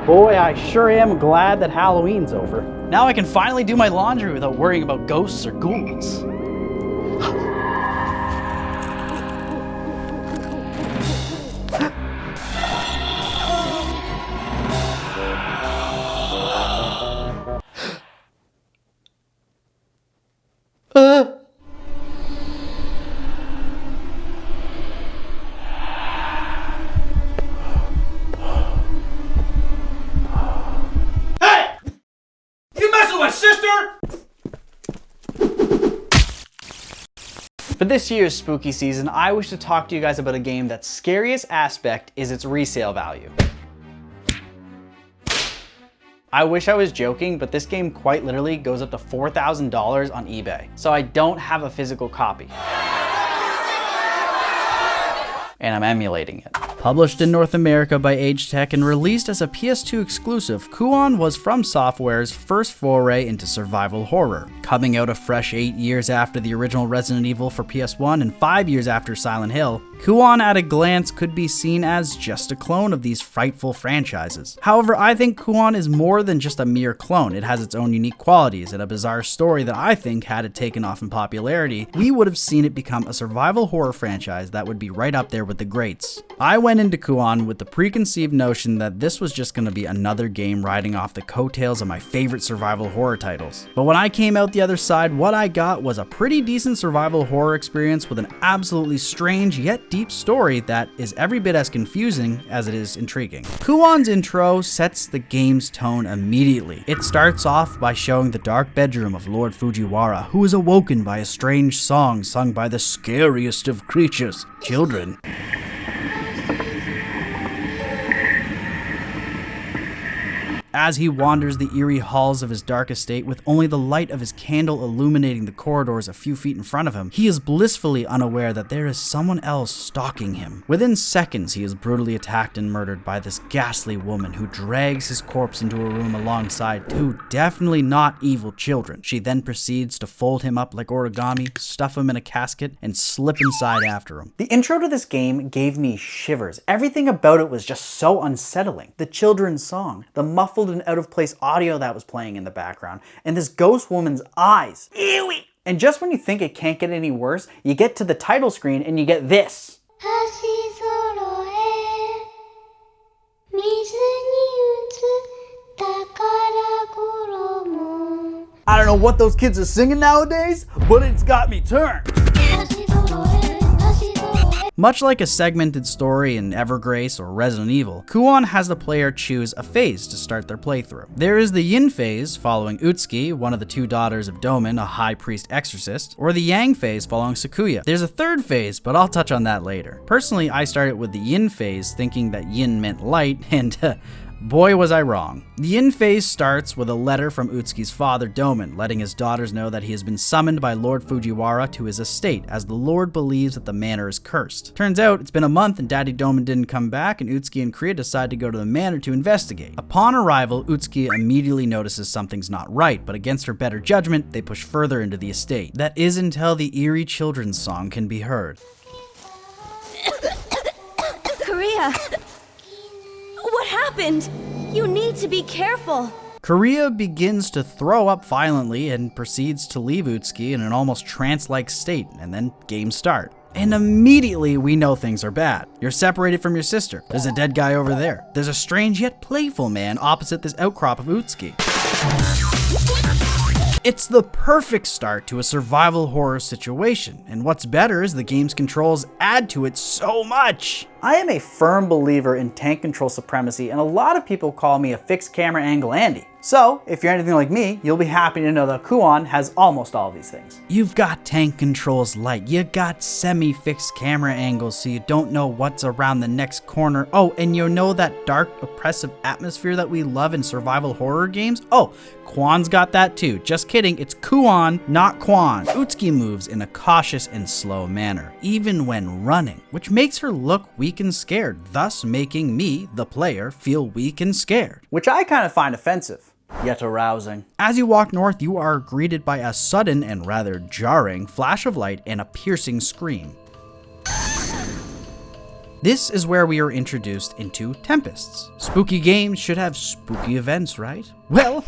Boy, I sure am glad that Halloween's over. Now I can finally do my laundry without worrying about ghosts or ghouls. For this year's spooky season, I wish to talk to you guys about a game that's scariest aspect is its resale value. I wish I was joking, but this game quite literally goes up to $4,000 on eBay. So I don't have a physical copy. And I'm emulating it. Published in North America by AgeTech and released as a PS2 exclusive, Kuon was FromSoftware's first foray into survival horror. Coming out a fresh 8 years after the original Resident Evil for PS1 and 5 years after Silent Hill, Kuon at a glance could be seen as just a clone of these frightful franchises. However, I think Kuon is more than just a mere clone. It has its own unique qualities and a bizarre story that I think, had it taken off in popularity, we would have seen it become a survival horror franchise that would be right up there with the greats. I went into Kuon with the preconceived notion that this was just going to be another game riding off the coattails of my favorite survival horror titles. But when I came out the other side, what I got was a pretty decent survival horror experience with an absolutely strange yet deep story that is every bit as confusing as it is intriguing. Kuon's intro sets the game's tone immediately. It starts off by showing the dark bedroom of Lord Fujiwara, who is awoken by a strange song sung by the scariest of creatures, children. As he wanders the eerie halls of his dark estate with only the light of his candle illuminating the corridors a few feet in front of him, he is blissfully unaware that there is someone else stalking him. Within seconds, he is brutally attacked and murdered by this ghastly woman who drags his corpse into a room alongside two definitely not evil children. She then proceeds to fold him up like origami, stuff him in a casket, and slip inside after him. The intro to this game gave me shivers. Everything about it was just so unsettling. The children's song, the muffled and out of place audio that was playing in the background, and this ghost woman's eyes. Ewy! And just when you think it can't get any worse, you get to the title screen and you get this. I don't know what those kids are singing nowadays, but it's got me turned. Much like a segmented story in Evergrace or Resident Evil, Kuon has the player choose a phase to start their playthrough. There is the Yin phase, following Utsuki, one of the two daughters of Domin, a high priest exorcist, or the Yang phase following Sakuya. There's a third phase, but I'll touch on that later. Personally, I started with the Yin phase thinking that Yin meant light, and boy was I wrong. The Yin phase starts with a letter from Utsuki's father, Domin, letting his daughters know that he has been summoned by Lord Fujiwara to his estate, as the Lord believes that the manor is cursed. Turns out, it's been a month and Daddy Domin didn't come back, and Utsuki and Kriya decide to go to the manor to investigate. Upon arrival, Utsuki immediately notices something's not right, but against her better judgment, they push further into the estate. That is until the eerie children's song can be heard. Kriya! What happened? You need to be careful. Kriya begins to throw up violently and proceeds to leave Utsuki in an almost trance-like state, and then games start. And immediately we know things are bad. You're separated from your sister. There's a dead guy over there. There's a strange yet playful man opposite this outcrop of Utsuki. It's the perfect start to a survival horror situation, and what's better is the game's controls add to it so much. I am a firm believer in tank control supremacy, and a lot of people call me a fixed camera angle Andy. So, if you're anything like me, you'll be happy to know that Kuon has almost all of these things. You've got tank controls light, you got semi-fixed camera angles so you don't know what's around the next corner. Oh, and you know that dark, oppressive atmosphere that we love in survival horror games? Oh, Kuon's got that too. Just kidding, it's Kuon, not Kuon. Utsuki moves in a cautious and slow manner, even when running, which makes her look weak and scared, thus making me, the player, feel weak and scared. Which I kind of find offensive, yet arousing. As you walk north, you are greeted by a sudden and rather jarring flash of light and a piercing scream. This is where we are introduced into Tempests. Spooky games should have spooky events, right? Well,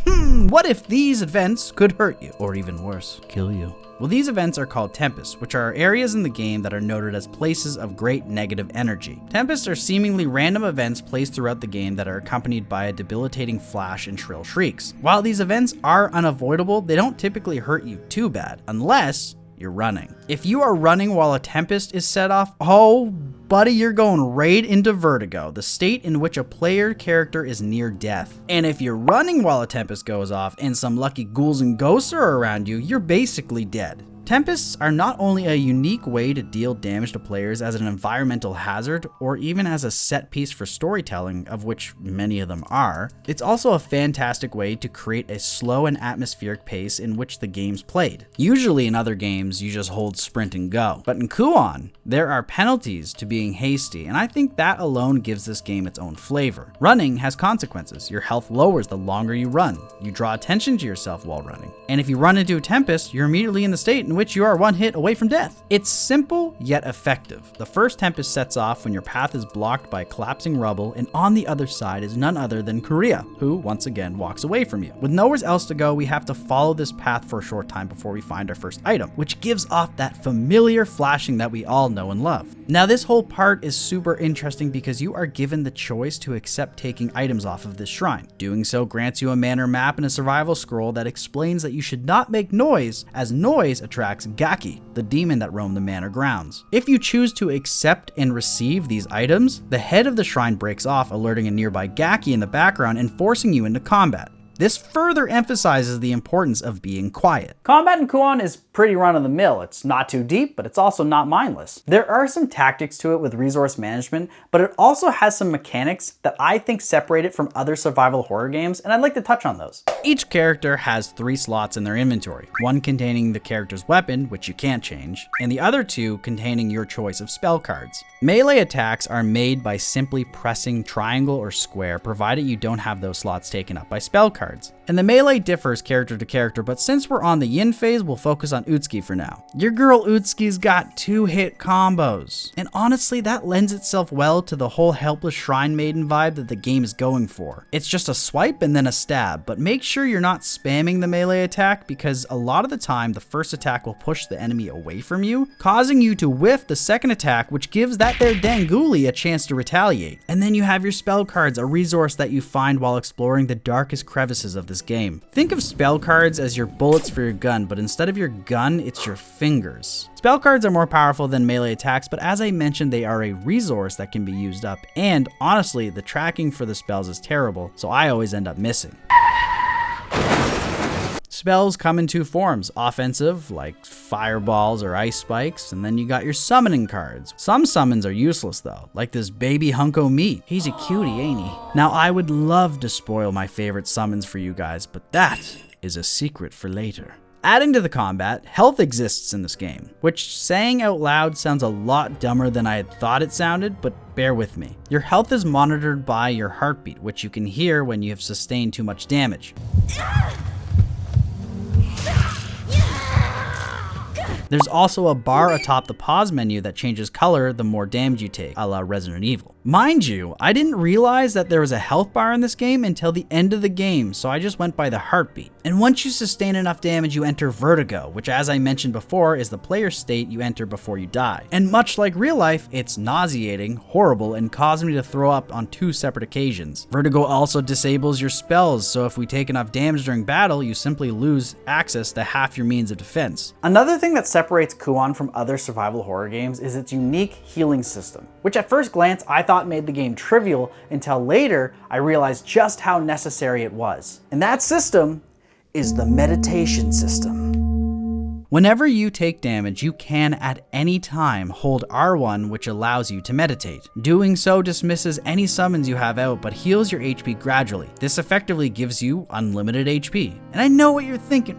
what if these events could hurt you? Or even worse, kill you? Well, these events are called Tempests, which are areas in the game that are noted as places of great negative energy. Tempests are seemingly random events placed throughout the game that are accompanied by a debilitating flash and shrill shrieks. While these events are unavoidable, they don't typically hurt you too bad, unless you're running. If you are running while a tempest is set off, oh buddy, you're going right into vertigo, the state in which a player character is near death. And if you're running while a tempest goes off and some lucky ghouls and ghosts are around you, you're basically dead. Tempests are not only a unique way to deal damage to players as an environmental hazard or even as a set piece for storytelling, of which many of them are, it's also a fantastic way to create a slow and atmospheric pace in which the game's played. Usually in other games, you just hold sprint and go. But in Kuon, there are penalties to being hasty, and I think that alone gives this game its own flavor. Running has consequences. Your health lowers the longer you run. You draw attention to yourself while running. And if you run into a tempest, you're immediately in the state in which you are one hit away from death. It's simple yet effective. The first tempest sets off when your path is blocked by collapsing rubble, and on the other side is none other than Kuria, who once again walks away from you. With nowhere else to go, we have to follow this path for a short time before we find our first item, which gives off that familiar flashing that we all know and love. Now this whole part is super interesting because you are given the choice to accept taking items off of this shrine. Doing so grants you a manor map and a survival scroll that explains that you should not make noise, as noise attracts Gaki, the demon that roam the manor grounds. If you choose to accept and receive these items, the head of the shrine breaks off, alerting a nearby Gaki in the background and forcing you into combat. This further emphasizes the importance of being quiet. Combat in Kuon is pretty run-of-the-mill. It's not too deep, but it's also not mindless. There are some tactics to it with resource management, but it also has some mechanics that I think separate it from other survival horror games, and I'd like to touch on those. Each character has 3 slots in their inventory, one containing the character's weapon, which you can't change, and the other 2 containing your choice of spell cards. Melee attacks are made by simply pressing triangle or square, provided you don't have those slots taken up by spell cards. And the melee differs character to character, but since we're on the yin phase, we'll focus on Utsuki for now. Your girl Utsuki's got 2-hit combos, and honestly that lends itself well to the whole helpless shrine maiden vibe that the game is going for. It's just a swipe and then a stab, but make sure you're not spamming the melee attack, because a lot of the time the first attack will push the enemy away from you, causing you to whiff the second attack, which gives that there Danguli a chance to retaliate. And then you have your spell cards, a resource that you find while exploring the darkest crevices of this game. Think of spell cards as your bullets for your gun, but instead of your gun, it's your fingers. Spell cards are more powerful than melee attacks, but as I mentioned, they are a resource that can be used up, and honestly, the tracking for the spells is terrible, so I always end up missing. Spells come in 2 forms, offensive, like fireballs or ice spikes, and then you got your summoning cards. Some summons are useless though, like this baby hunko meat. He's a cutie, ain't he? Now I would love to spoil my favorite summons for you guys, but that is a secret for later. Adding to the combat, health exists in this game, which saying out loud sounds a lot dumber than I had thought it sounded, but bear with me. Your health is monitored by your heartbeat, which you can hear when you have sustained too much damage. There's also a bar atop the pause menu that changes color the more damage you take, a la Resident Evil. Mind you, I didn't realize that there was a health bar in this game until the end of the game, so I just went by the heartbeat. And once you sustain enough damage, you enter vertigo, which as I mentioned before is the player state you enter before you die. And much like real life, it's nauseating, horrible, and caused me to throw up on 2 separate occasions. Vertigo also disables your spells, so if we take enough damage during battle, you simply lose access to half your means of defense. Another thing that separates Kuon from other survival horror games is its unique healing system, which at first glance I thought made the game trivial until later I realized just how necessary it was. And that system is the meditation system. Whenever you take damage, you can at any time hold R1, which allows you to meditate. Doing so dismisses any summons you have out, but heals your HP gradually. This effectively gives you unlimited HP. And I know what you're thinking,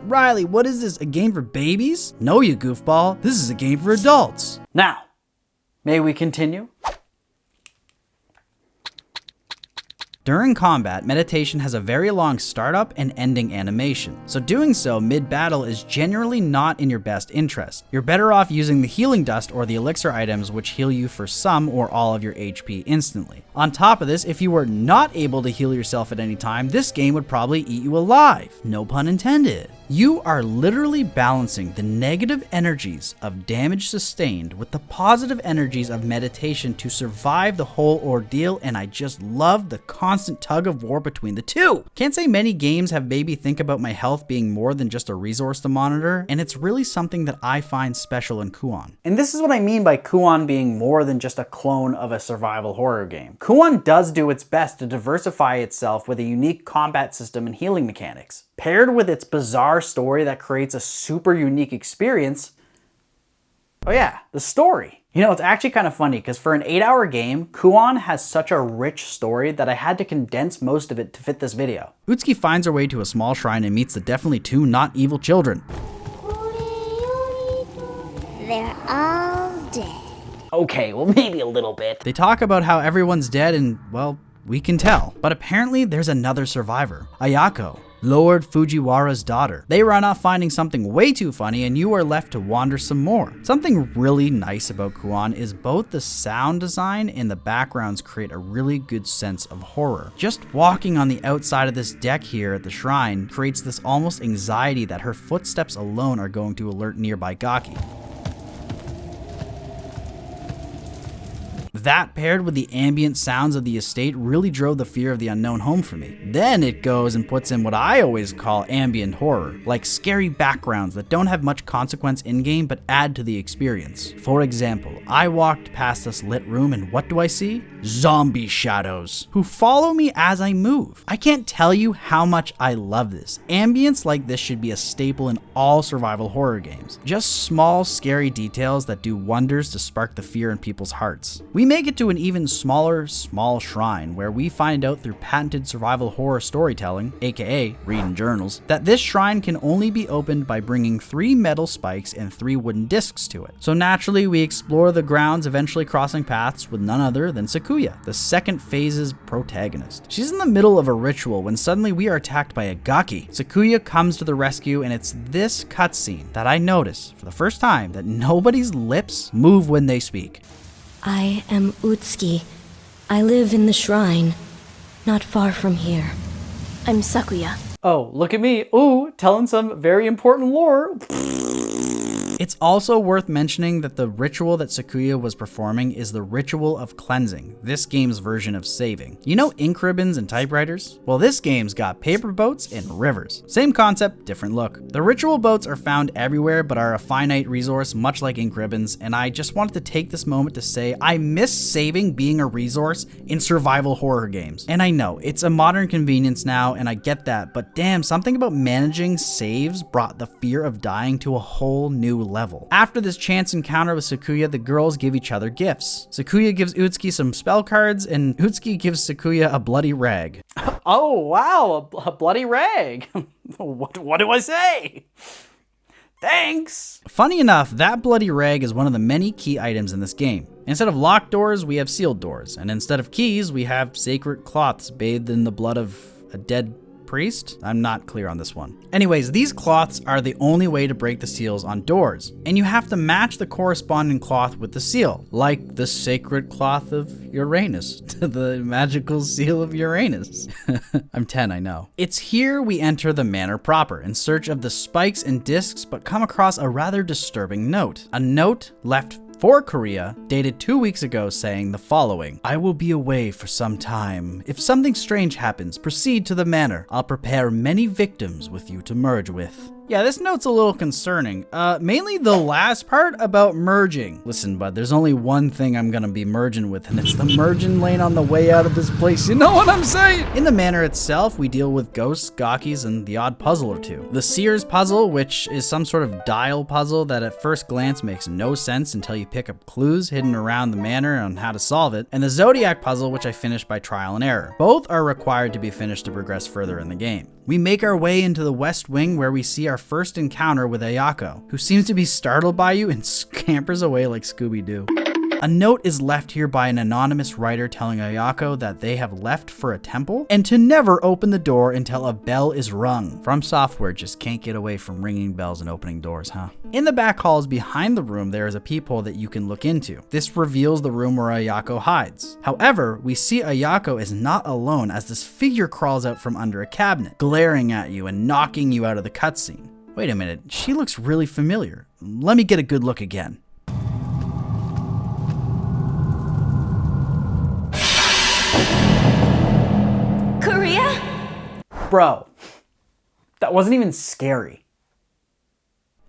Riley, what is this, a game for babies? No, you goofball, this is a game for adults. Now, may we continue? During combat, meditation has a very long startup and ending animation, so doing so mid-battle is generally not in your best interest. You're better off using the healing dust or the elixir items, which heal you for some or all of your HP instantly. On top of this, if you were not able to heal yourself at any time, this game would probably eat you alive. No pun intended. You are literally balancing the negative energies of damage sustained with the positive energies of meditation to survive the whole ordeal, and I just love the constant tug of war between the two. Can't say many games have made me think about my health being more than just a resource to monitor, and it's really something that I find special in Kuon. And this is what I mean by Kuon being more than just a clone of a survival horror game. Kuon does do its best to diversify itself with a unique combat system and healing mechanics. Paired with its bizarre story that creates a super unique experience. Oh yeah, the story. You know, it's actually kind of funny because for an 8-hour game, Kuon has such a rich story that I had to condense most of it to fit this video. Utsuki finds her way to a small shrine and meets the definitely two not evil children. They're all dead. Okay, well maybe a little bit. They talk about how everyone's dead and, well, we can tell. But apparently there's another survivor, Ayako, Lord Fujiwara's daughter. They run off finding something way too funny and you are left to wander some more. Something really nice about Kuon is both the sound design and the backgrounds create a really good sense of horror. Just walking on the outside of this deck here at the shrine creates this almost anxiety that her footsteps alone are going to alert nearby Gaki. That paired with the ambient sounds of the estate really drove the fear of the unknown home for me. Then it goes and puts in what I always call ambient horror, like scary backgrounds that don't have much consequence in-game but add to the experience. For example, I walked past this lit room and what do I see? Zombie shadows, who follow me as I move. I can't tell you how much I love this. Ambience like this should be a staple in all survival horror games. Just small, scary details that do wonders to spark the fear in people's hearts. We make it to an even smaller, small shrine where we find out through patented survival horror storytelling, aka reading journals, that this shrine can only be opened by bringing 3 metal spikes and 3 wooden discs to it. So naturally we explore the grounds, eventually crossing paths with none other than Sakuya, the second phase's protagonist. She's in the middle of a ritual when suddenly we are attacked by a Gaki. Sakuya comes to the rescue and it's this cutscene that I notice for the first time that nobody's lips move when they speak. I am Utsuki. I live in the shrine, not far from here. I'm Sakuya. Oh, look at me. Ooh, telling some very important lore. It's also worth mentioning that the ritual that Sakuya was performing is the ritual of cleansing, this game's version of saving. You know ink ribbons and typewriters? Well, this game's got paper boats and rivers. Same concept, different look. The ritual boats are found everywhere but are a finite resource much like ink ribbons, and I just wanted to take this moment to say I miss saving being a resource in survival horror games. And I know, it's a modern convenience now and I get that, but damn, something about managing saves brought the fear of dying to a whole new level. After this chance encounter with Sakuya, the girls give each other gifts. Sakuya gives Utsuki some spell cards, and Utsuki gives Sakuya a bloody rag. Oh wow, a bloody rag. What do I say? Thanks! Funny enough, that bloody rag is one of the many key items in this game. Instead of locked doors, we have sealed doors, and instead of keys, we have sacred cloths bathed in the blood of a dead priest? I'm not clear on this one. Anyways, these cloths are the only way to break the seals on doors, and you have to match the corresponding cloth with the seal, like the sacred cloth of Uranus to the magical seal of Uranus. I'm 10, I know. It's here we enter the manor proper in search of the spikes and discs, but come across a rather disturbing note. A note left for Korea, dated 2 weeks ago, saying the following: I will be away for some time. If something strange happens, proceed to the manor. I'll prepare many victims with you to merge with. Yeah, this note's a little concerning. Mainly the last part about merging. Listen, bud, there's only one thing I'm gonna be merging with, and it's the merging lane on the way out of this place. You know what I'm saying? In the manor itself, we deal with ghosts, gakis, and the odd puzzle or two. The Seer's puzzle, which is some sort of dial puzzle that at first glance makes no sense until you pick up clues hidden around the manor on how to solve it, and the Zodiac puzzle, which I finished by trial and error. Both are required to be finished to progress further in the game. We make our way into the West Wing where we see our first encounter with Ayako, who seems to be startled by you and scampers away like Scooby-Doo. A note is left here by an anonymous writer telling Ayako that they have left for a temple and to never open the door until a bell is rung. FromSoftware just can't get away from ringing bells and opening doors, huh? In the back halls behind the room, there is a peephole that you can look into. This reveals the room where Ayako hides. However, we see Ayako is not alone as this figure crawls out from under a cabinet, glaring at you and knocking you out of the cutscene. Wait a minute, she looks really familiar. Let me get a good look again. Korea? Bro, that wasn't even scary.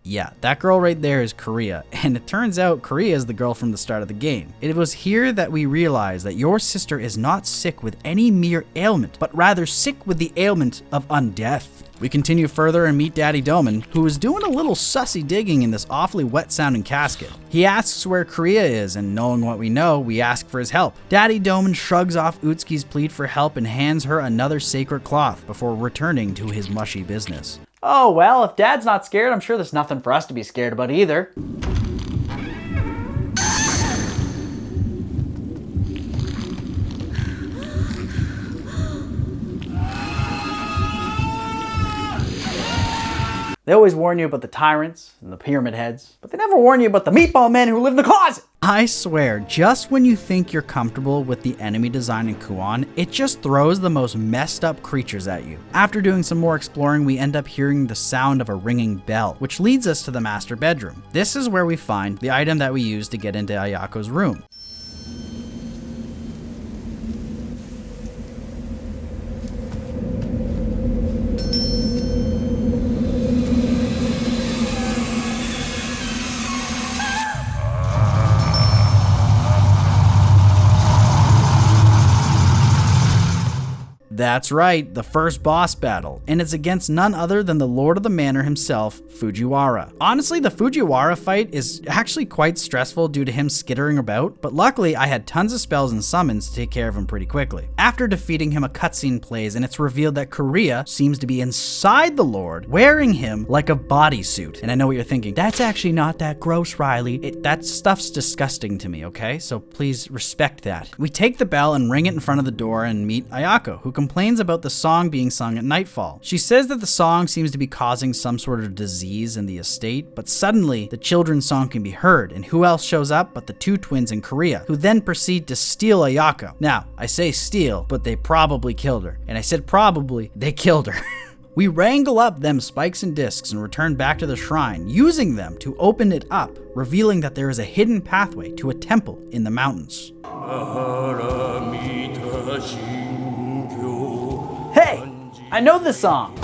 Yeah, that girl right there is Korea, and it turns out Korea is the girl from the start of the game. It was here that we realized that your sister is not sick with any mere ailment, but rather sick with the ailment of undeath. We continue further and meet Daddy Doman, who is doing a little sussy digging in this awfully wet sounding casket. He asks where Korea is, and knowing what we know, we ask for his help. Daddy Doman shrugs off Utsuki's plead for help and hands her another sacred cloth before returning to his mushy business. Oh, well, if Dad's not scared, I'm sure there's nothing for us to be scared about either. They always warn you about the tyrants and the pyramid heads, but they never warn you about the meatball men who live in the closet. I swear, just when you think you're comfortable with the enemy design in Kuon, it just throws the most messed up creatures at you. After doing some more exploring, we end up hearing the sound of a ringing bell, which leads us to the master bedroom. This is where we find the item that we use to get into Ayako's room. That's right, the first boss battle, and it's against none other than the Lord of the Manor himself, Fujiwara. Honestly, the Fujiwara fight is actually quite stressful due to him skittering about, but luckily I had tons of spells and summons to take care of him pretty quickly. After defeating him, a cutscene plays, and it's revealed that Korea seems to be inside the Lord, wearing him like a bodysuit. And I know what you're thinking, that's actually not that gross, Riley. That stuff's disgusting to me, okay? So please respect that. We take the bell and ring it in front of the door and meet Ayako, who complains about the song being sung at nightfall. She says that the song seems to be causing some sort of disease in the estate, but suddenly the children's song can be heard, and who else shows up but the two twins in Korea, who then proceed to steal Ayako. Now, I say steal, but they probably killed her. And I said probably, they killed her. We wrangle up them spikes and discs and return back to the shrine, using them to open it up, revealing that there is a hidden pathway to a temple in the mountains. Hey! I know this song!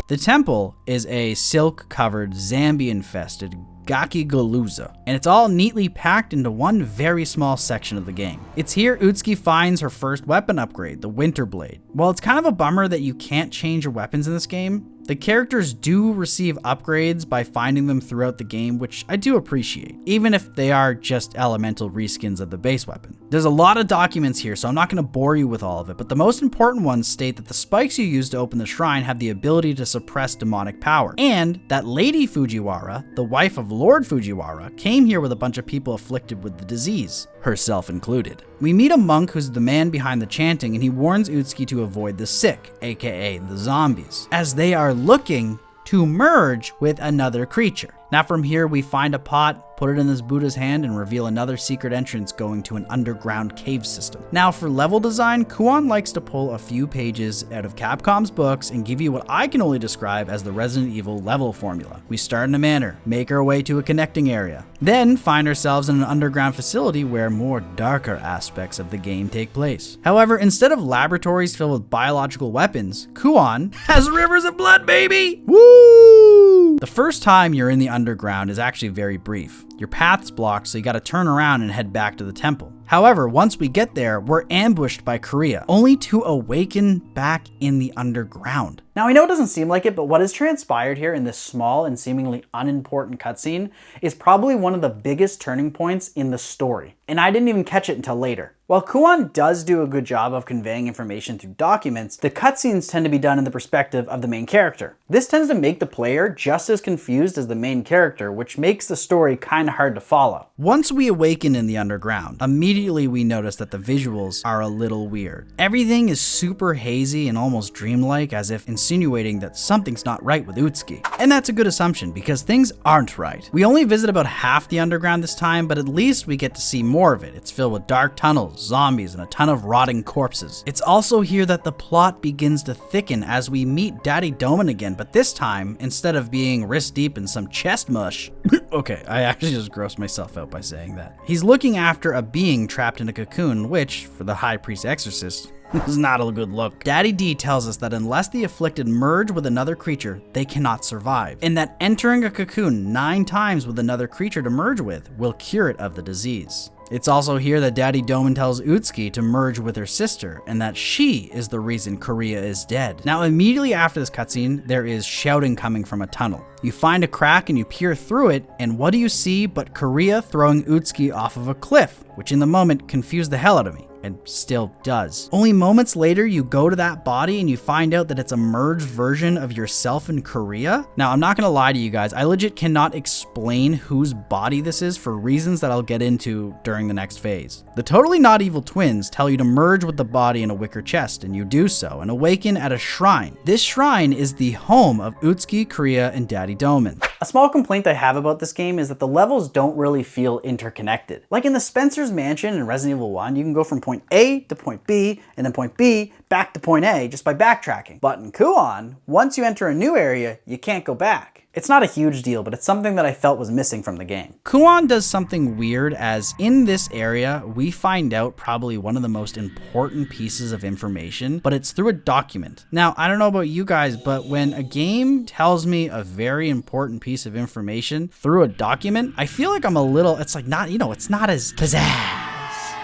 The temple is a silk-covered, zombie-infested Gakigaluza, and it's all neatly packed into one very small section of the game. It's here Utsuki finds her first weapon upgrade, the Winter Blade. While it's kind of a bummer that you can't change your weapons in this game, the characters do receive upgrades by finding them throughout the game, which I do appreciate, even if they are just elemental reskins of the base weapon. There's a lot of documents here, so I'm not going to bore you with all of it, but the most important ones state that the spikes you use to open the shrine have the ability to suppress demonic power, and that Lady Fujiwara, the wife of Lord Fujiwara, came here with a bunch of people afflicted with the disease, herself included. We meet a monk who's the man behind the chanting, and he warns Utsuki to avoid the sick, aka the zombies, as they are looking to merge with another creature. Now from here we find a pot, put it in this Buddha's hand, and reveal another secret entrance going to an underground cave system. Now for level design, Kuon likes to pull a few pages out of Capcom's books and give you what I can only describe as the Resident Evil level formula. We start in a manor, make our way to a connecting area, then find ourselves in an underground facility where more darker aspects of the game take place. However, instead of laboratories filled with biological weapons, Kuon has rivers of blood, baby! Woo! The first time you're in the underground is actually very brief. Your path's blocked, so you gotta turn around and head back to the temple. However, once we get there, we're ambushed by Korea, only to awaken back in the underground. Now I know it doesn't seem like it, but what has transpired here in this small and seemingly unimportant cutscene is probably one of the biggest turning points in the story. And I didn't even catch it until later. While Kuon does do a good job of conveying information through documents, the cutscenes tend to be done in the perspective of the main character. This tends to make the player just as confused as the main character, which makes the story kinda hard to follow. Once we awaken in the underground, immediately we notice that the visuals are a little weird. Everything is super hazy and almost dreamlike, as if insinuating that something's not right with Utsuki. And that's a good assumption, because things aren't right. We only visit about half the underground this time, but at least we get to see more of it. It's filled with dark tunnels, zombies, and a ton of rotting corpses. It's also here that the plot begins to thicken as we meet Daddy Doman again, but this time, instead of being wrist deep in some chest mush, okay, I actually just grossed myself out by saying that. He's looking after a being trapped in a cocoon, which, for the High Priest Exorcist, is not a good look. Daddy D tells us that unless the afflicted merge with another creature, they cannot survive, and that entering a cocoon 9 times with another creature to merge with will cure it of the disease. It's also here that Daddy Doman tells Utsuki to merge with her sister, and that she is the reason Korea is dead. Now, immediately after this cutscene, there is shouting coming from a tunnel. You find a crack and you peer through it, and what do you see but Korea throwing Utsuki off of a cliff, which in the moment confused the hell out of me. And still does. Only moments later, you go to that body and you find out that it's a merged version of yourself in Korea. Now, I'm not gonna lie to you guys, I legit cannot explain whose body this is for reasons that I'll get into during the next phase. The totally not evil twins tell you to merge with the body in a wicker chest, and you do so, and awaken at a shrine. This shrine is the home of Utsuki, Korea, and Daddy Doman. A small complaint I have about this game is that the levels don't really feel interconnected. Like in the Spencer's Mansion in Resident Evil 1, you can go from point A to point B, and then point B back to point A just by backtracking. But in Kuon, once you enter a new area, you can't go back. It's not a huge deal, but it's something that I felt was missing from the game. Kuon does something weird, as in this area, we find out probably one of the most important pieces of information, but it's through a document. Now, I don't know about you guys, but when a game tells me a very important piece of information through a document, I feel like I'm a little, it's like not, it's not as pizzazz.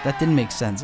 That didn't make sense.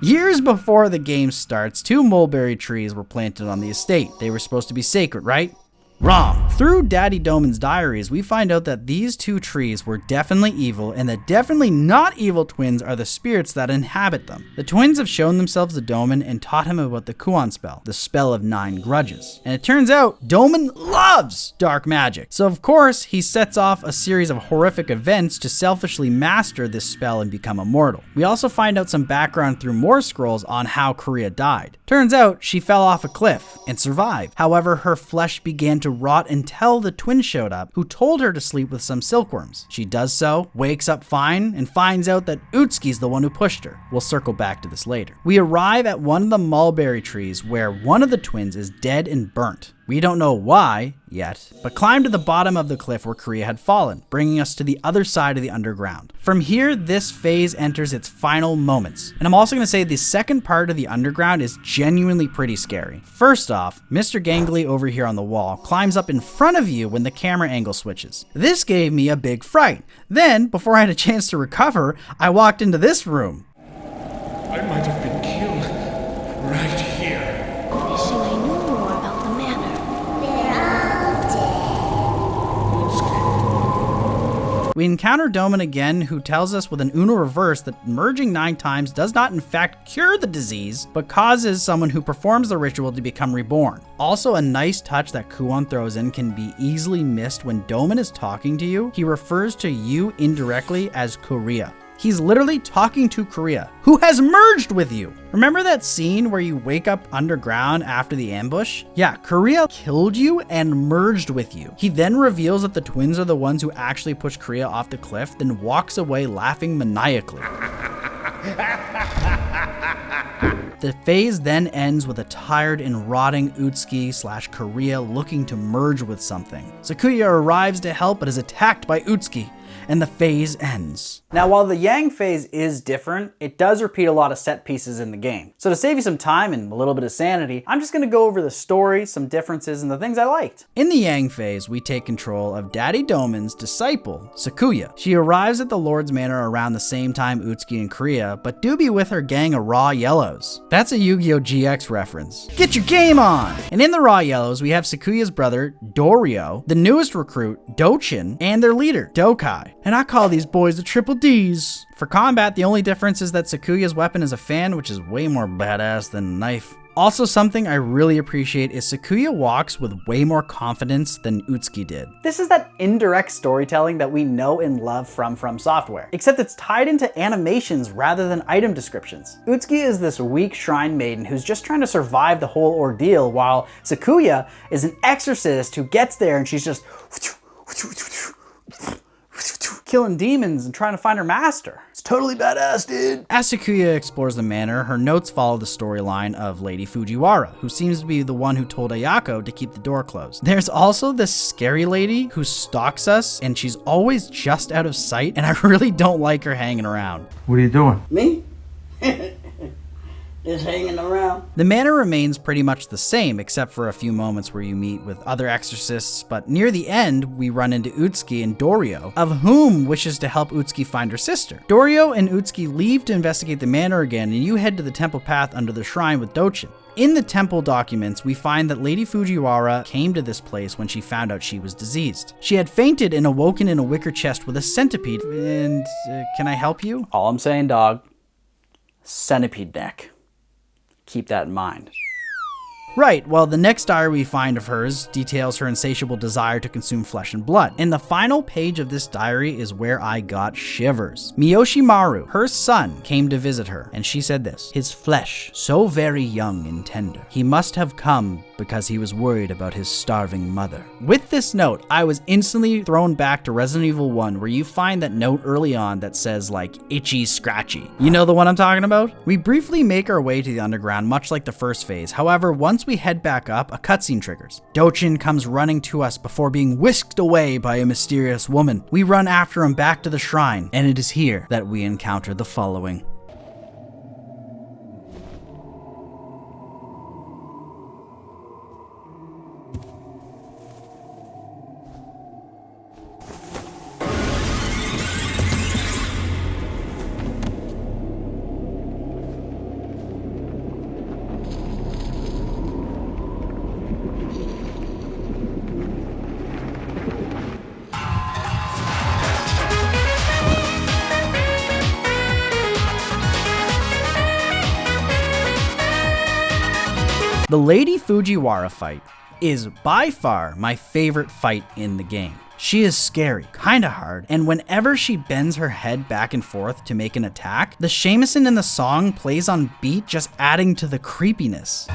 Years before the game starts, 2 mulberry trees were planted on the estate. They were supposed to be sacred, right? Wrong. Through Daddy Doman's diaries, we find out that these 2 trees were definitely evil, and that definitely not evil twins are the spirits that inhabit them. The twins have shown themselves to Doman and taught him about the Kuon spell, the spell of 9 grudges. And it turns out Doman loves dark magic. So of course, he sets off a series of horrific events to selfishly master this spell and become immortal. We also find out some background through more scrolls on how Korea died. Turns out she fell off a cliff and survived. However, her flesh began to rot until the twins showed up, who told her to sleep with some silkworms. She does so, wakes up fine, and finds out that Utsuki's the one who pushed her. We'll circle back to this later. We arrive at one of the mulberry trees where one of the twins is dead and burnt. We don't know why yet, but climb to the bottom of the cliff where Korea had fallen, bringing us to the other side of the underground. From here, this phase enters its final moments. And I'm also going to say the second part of the underground is genuinely pretty scary. First off, Mr. Gangly over here on the wall climbs up in front of you when the camera angle switches. This gave me a big fright. Then, before I had a chance to recover, I walked into this room. I might have been killed right here. Wishing I knew more about the manor. They're all dead. We encounter Doman again, who tells us with an Uno reverse that merging 9 times does not in fact cure the disease, but causes someone who performs the ritual to become reborn. Also, a nice touch that Kuon throws in can be easily missed when Doman is talking to you. He refers to you indirectly as Korea. He's literally talking to Korea, who has merged with you. Remember that scene where you wake up underground after the ambush? Yeah, Korea killed you and merged with you. He then reveals that the twins are the ones who actually pushed Korea off the cliff, then walks away laughing maniacally. The phase then ends with a tired and rotting Utsuki/Korea looking to merge with something. Sakuya arrives to help but is attacked by Utsuki, and the phase ends. Now, while the Yang phase is different, it does repeat a lot of set pieces in the game. So to save you some time and a little bit of sanity, I'm just gonna go over the story, some differences, and the things I liked. In the Yang phase, we take control of Daddy Doman's disciple, Sakuya. She arrives at the Lord's Manor around the same time Utsuki and Korea, but do be with her gang of Raw Yellows. That's a Yu-Gi-Oh! GX reference. Get your game on! And in the Raw Yellows, we have Sakuya's brother, Dorio, the newest recruit, Dochin, and their leader, Dokai. guy. And I call these boys the Triple Ds. For combat, the only difference is that Sakuya's weapon is a fan, which is way more badass than a knife. Also, something I really appreciate is Sakuya walks with way more confidence than Utsuki did. This is that indirect storytelling that we know and love from FromSoftware, except it's tied into animations rather than item descriptions. Utsuki is this weak shrine maiden who's just trying to survive the whole ordeal, while Sakuya is an exorcist who gets there and she's just killing demons and trying to find her master. It's totally badass, dude. As Sakuya explores the manor, her notes follow the storyline of Lady Fujiwara, who seems to be the one who told Ayako to keep the door closed. There's also this scary lady who stalks us, and she's always just out of sight, and I really don't like her hanging around. What are you doing? Me? Just hanging around. The manor remains pretty much the same, except for a few moments where you meet with other exorcists, but near the end, we run into Utsuki and Dorio, of whom wishes to help Utsuki find her sister. Dorio and Utsuki leave to investigate the manor again, and you head to the temple path under the shrine with Dochin. In the temple documents, we find that Lady Fujiwara came to this place when she found out she was diseased. She had fainted and awoken in a wicker chest with a centipede, and can I help you? All I'm saying, dog, centipede neck. Keep that in mind. Right, well, the next diary we find of hers details her insatiable desire to consume flesh and blood. And the final page of this diary is where I got shivers. Miyoshi Maru, her son, came to visit her, and she said this: "His flesh, so very young and tender. He must have come because he was worried about his starving mother." With this note, I was instantly thrown back to Resident Evil 1, where you find that note early on that says, like, itchy scratchy. You know the one I'm talking about? We briefly make our way to the underground, much like the first phase. However, once we head back up, a cutscene triggers. Dochin comes running to us before being whisked away by a mysterious woman. We run after him back to the shrine, and it is here that we encounter the following. The Lady Fujiwara fight is by far my favorite fight in the game. She is scary, kinda hard, and whenever she bends her head back and forth to make an attack, the shamisen in the song plays on beat, just adding to the creepiness.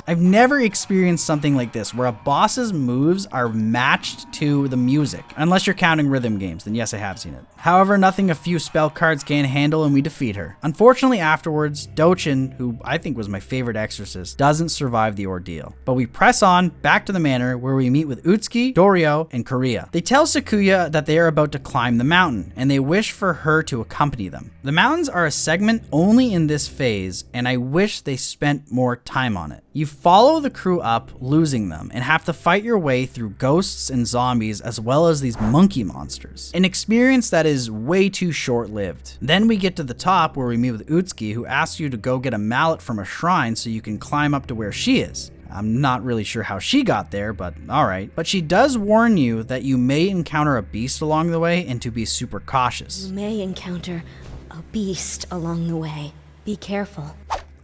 I've never experienced something like this, where a boss's moves are matched to the music. Unless you're counting rhythm games, then yes, I have seen it. However, nothing a few spell cards can't handle, and we defeat her. Unfortunately, afterwards, Dochin, who I think was my favorite exorcist, doesn't survive the ordeal. But we press on back to the manor, where we meet with Utsuki, Dorio, and Kariya. They tell Sakuya that they are about to climb the mountain, and they wish for her to accompany them. The mountains are a segment only in this phase, and I wish they spent more time on it. You follow the crew up, losing them, and have to fight your way through ghosts and zombies, as well as these monkey monsters. An experience that is way too short-lived. Then we get to the top, where we meet with Utsuki, who asks you to go get a mallet from a shrine so you can climb up to where she is. I'm not really sure how she got there, but alright. But she does warn you that you may encounter a beast along the way, and to be super cautious. You may encounter a beast along the way. Be careful.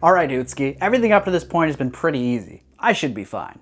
Alright, Utsuki, everything up to this point has been pretty easy. I should be fine.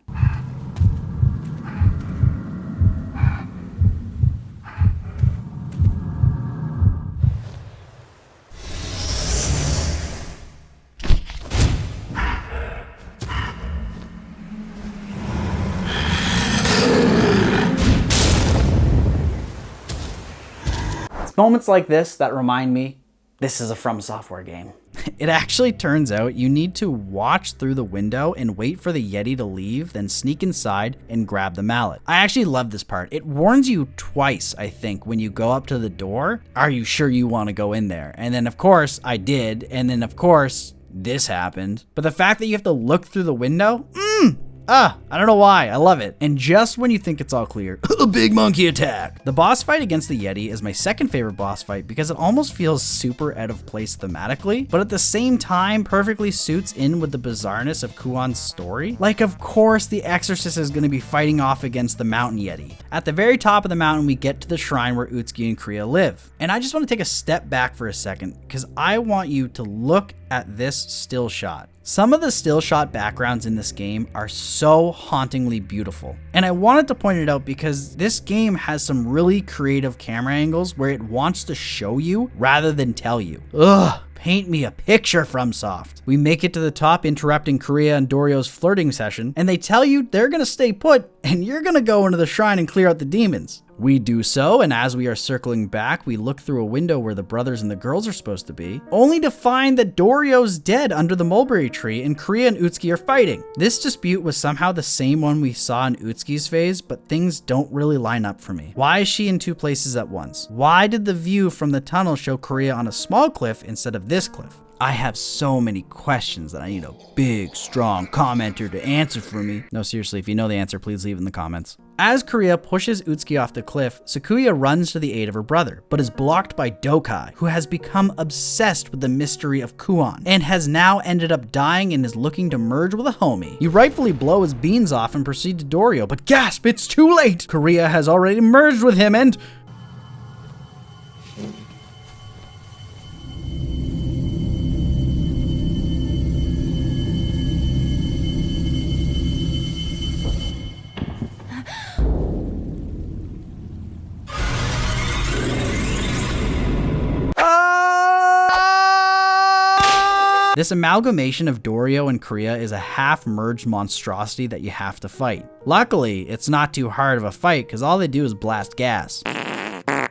It's moments like this that remind me this is a FromSoftware game. It actually turns out you need to watch through the window and wait for the Yeti to leave, then sneak inside and grab the mallet. I actually love this part. It warns you twice, I think, when you go up to the door. Are you sure you want to go in there? And then of course I did, and then of course this happened. But the fact that you have to look through the window, I don't know why, I love it. And just when you think it's all clear, a big monkey attack. The boss fight against the Yeti is my second favorite boss fight because it almost feels super out of place thematically, but at the same time perfectly suits in with the bizarreness of Kuon's story. Like, of course the Exorcist is going to be fighting off against the Mountain Yeti. At the very top of the mountain we get to the shrine where Utsuki and Kriya live. And I just want to take a step back for a second because I want you to look at this still shot. Some of the still shot backgrounds in this game are so hauntingly beautiful. And I wanted to point it out because this game has some really creative camera angles where it wants to show you rather than tell you. Ugh. Paint me a picture, FromSoft. We make it to the top, interrupting Kriya and Dorio's flirting session, and they tell you they're gonna stay put, and you're gonna go into the shrine and clear out the demons. We do so, and as we are circling back, we look through a window where the brothers and the girls are supposed to be, only to find that Dorio's dead under the mulberry tree and Kriya and Utsuki are fighting. This dispute was somehow the same one we saw in Utsuki's phase, but things don't really line up for me. Why is she in two places at once? Why did the view from the tunnel show Kriya on a small cliff instead of this cliff? I have so many questions that I need a big, strong commenter to answer for me. No, seriously, if you know the answer, please leave it in the comments. As Kriya pushes Utsuki off the cliff, Sakuya runs to the aid of her brother, but is blocked by Dokai, who has become obsessed with the mystery of Kuon, and has now ended up dying and is looking to merge with a homie. You rightfully blow his beans off and proceed to Dorio, but gasp, it's too late! Kriya has already merged with him and... This amalgamation of Dorio and Kriya is a half-merged monstrosity that you have to fight. Luckily, it's not too hard of a fight because all they do is blast gas.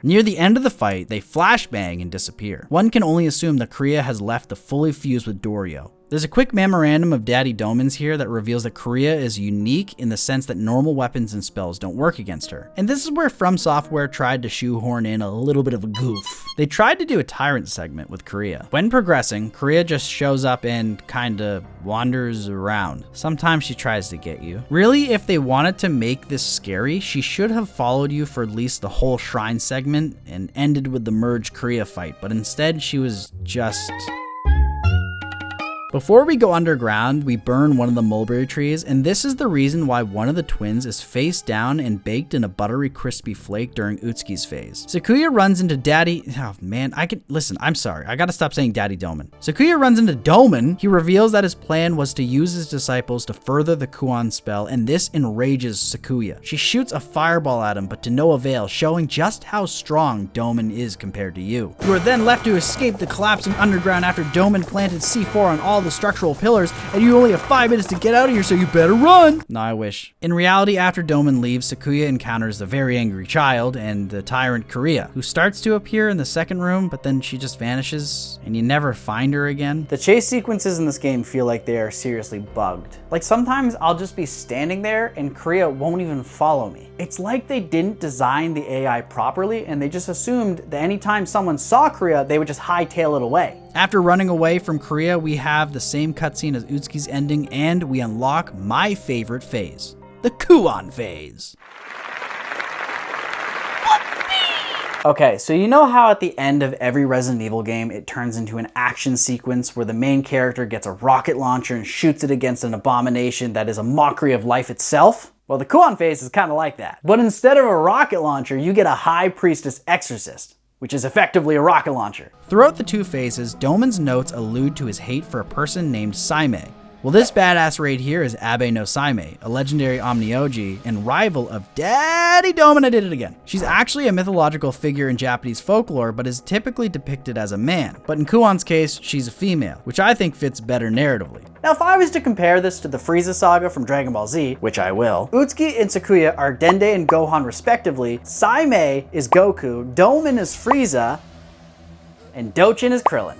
Near the end of the fight, they flashbang and disappear. One can only assume that Kriya has left to fully fuse with Dorio. There's a quick memorandum of Daddy Doman's here that reveals that Kriya is unique in the sense that normal weapons and spells don't work against her. And this is where FromSoftware tried to shoehorn in a little bit of a goof. They tried to do a tyrant segment with Kriya. When progressing, Kriya just shows up and kinda wanders around. Sometimes she tries to get you. Really, if they wanted to make this scary, she should have followed you for at least the whole shrine segment and ended with the merged Kriya fight, but instead she was just... Before we go underground, we burn one of the mulberry trees, and this is the reason why one of the twins is face down and baked in a buttery crispy flake during Utsuki's phase. Sakuya runs into listen, I'm sorry, I gotta stop saying Daddy Doman. Sakuya runs into Doman. He reveals that his plan was to use his disciples to further the Kuon spell, and this enrages Sakuya. She shoots a fireball at him, but to no avail, showing just how strong Doman is compared to you. You are then left to escape the collapsing underground after Doman planted C4 on all the structural pillars, and you only have 5 minutes to get out of here, so you better run! No, I wish. In reality, after Doman leaves, Sakuya encounters the very angry child and the tyrant Kriya, who starts to appear in the second room, but then she just vanishes, and you never find her again. The chase sequences in this game feel like they are seriously bugged. Like, sometimes I'll just be standing there and Kriya won't even follow me. It's like they didn't design the AI properly, and they just assumed that anytime someone saw Kriya, they would just hightail it away. After running away from Kriya, we have the same cutscene as Utsuki's ending, and we unlock my favorite phase, the Kuon phase. Okay, so you know how at the end of every Resident Evil game, it turns into an action sequence where the main character gets a rocket launcher and shoots it against an abomination that is a mockery of life itself? Well, the Kuon phase is kind of like that. But instead of a rocket launcher, you get a High Priestess Exorcist, which is effectively a rocket launcher. Throughout the two phases, Doman's notes allude to his hate for a person named Saime. Well, this badass right here is Abe no Saime, a legendary Omnioji and rival of Daddy Doman. I did it again. She's actually a mythological figure in Japanese folklore, but is typically depicted as a man. But in Kuon's case, she's a female, which I think fits better narratively. Now, if I was to compare this to the Frieza saga from Dragon Ball Z, which I will, Utsuki and Sakuya are Dende and Gohan respectively, Saime is Goku, Doman is Frieza, and Dochin is Krillin.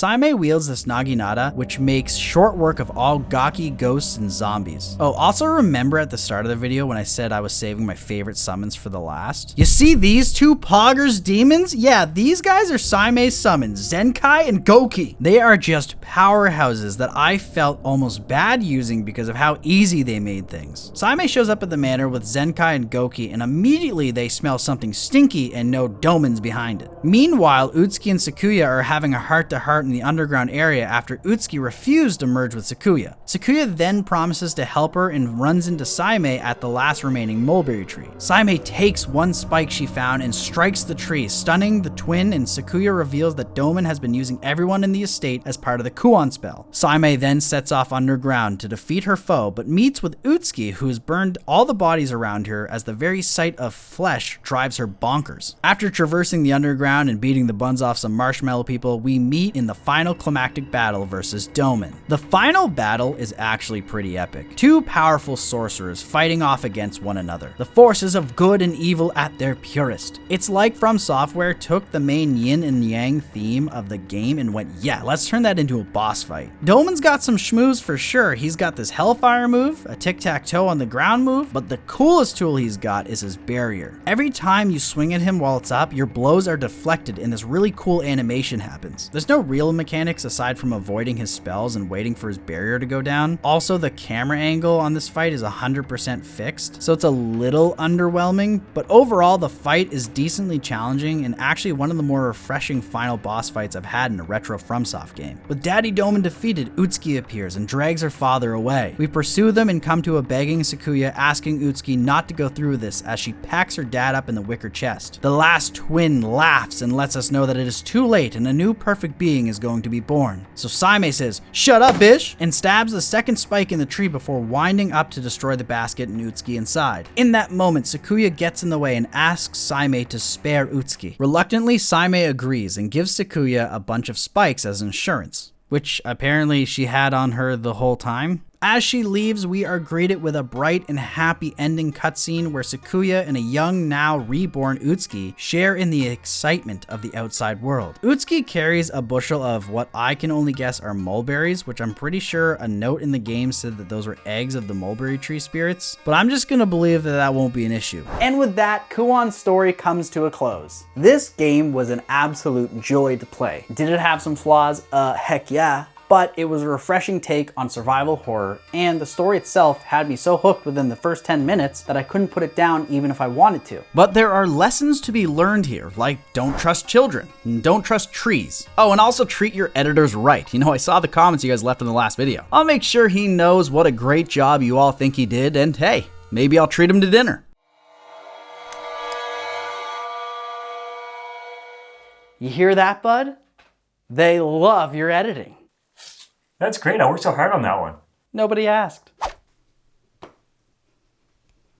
Saime wields this Naginata, which makes short work of all gaki, ghosts, and zombies. Oh, also remember at the start of the video when I said I was saving my favorite summons for the last? You see these two poggers demons? Yeah, these guys are Saime's summons, Zenkai and Goki. They are just powerhouses that I felt almost bad using because of how easy they made things. Saime shows up at the manor with Zenkai and Goki, and immediately they smell something stinky and know Domon's behind it. Meanwhile, Utsuki and Sakuya are having a heart-to-heart in the underground area after Utsuki refused to merge with Sakuya. Sakuya then promises to help her and runs into Saime at the last remaining mulberry tree. Saime takes one spike she found and strikes the tree, stunning the twin, and Sakuya reveals that Domon has been using everyone in the estate as part of the Kuon spell. Saime then sets off underground to defeat her foe, but meets with Utsuki, who has burned all the bodies around her as the very sight of flesh drives her bonkers. After traversing the underground and beating the buns off some marshmallow people, we meet in the final climactic battle versus Domon. The final battle is actually pretty epic. Two powerful sorcerers fighting off against one another. The forces of good and evil at their purest. It's like FromSoftware took the main yin and yang theme of the game and went, yeah, let's turn that into a boss fight. Domon's got some schmooze for sure. He's got this Hellfire move, a tic-tac-toe on the ground move, but the coolest tool he's got is his barrier. Every time you swing at him while it's up, your blows are deflected and this really cool animation happens. There's no real mechanics aside from avoiding his spells and waiting for his barrier to go down. Also, the camera angle on this fight is 100% fixed, so it's a little underwhelming, but overall the fight is decently challenging and actually one of the more refreshing final boss fights I've had in a retro FromSoft game. With Daddy Domon defeated, Utsuki appears and drags her father away. We pursue them and come to a begging Sakuya asking Utsuki not to go through this as she packs her dad up in the wicker chest. The last twin laughs and lets us know that it is too late and a new perfect being is going to be born. So Saime says, "Shut up, bitch," and stabs the second spike in the tree before winding up to destroy the basket and Utsuki inside. In that moment, Sakuya gets in the way and asks Saime to spare Utsuki. Reluctantly, Saime agrees and gives Sakuya a bunch of spikes as insurance, which apparently she had on her the whole time. As she leaves, we are greeted with a bright and happy ending cutscene where Sakuya and a young, now reborn Utsuki share in the excitement of the outside world. Utsuki carries a bushel of what I can only guess are mulberries, which I'm pretty sure a note in the game said that those were eggs of the mulberry tree spirits, but I'm just gonna believe that that won't be an issue. And with that, Kuon's story comes to a close. This game was an absolute joy to play. Did it have some flaws? Heck yeah. But it was a refreshing take on survival horror, and the story itself had me so hooked within the first 10 minutes that I couldn't put it down even if I wanted to. But there are lessons to be learned here, like don't trust children, and don't trust trees. Oh, and also treat your editors right. You know, I saw the comments you guys left in the last video. I'll make sure he knows what a great job you all think he did, and hey, maybe I'll treat him to dinner. You hear that, bud? They love your editing. That's great. I worked so hard on that one. Nobody asked.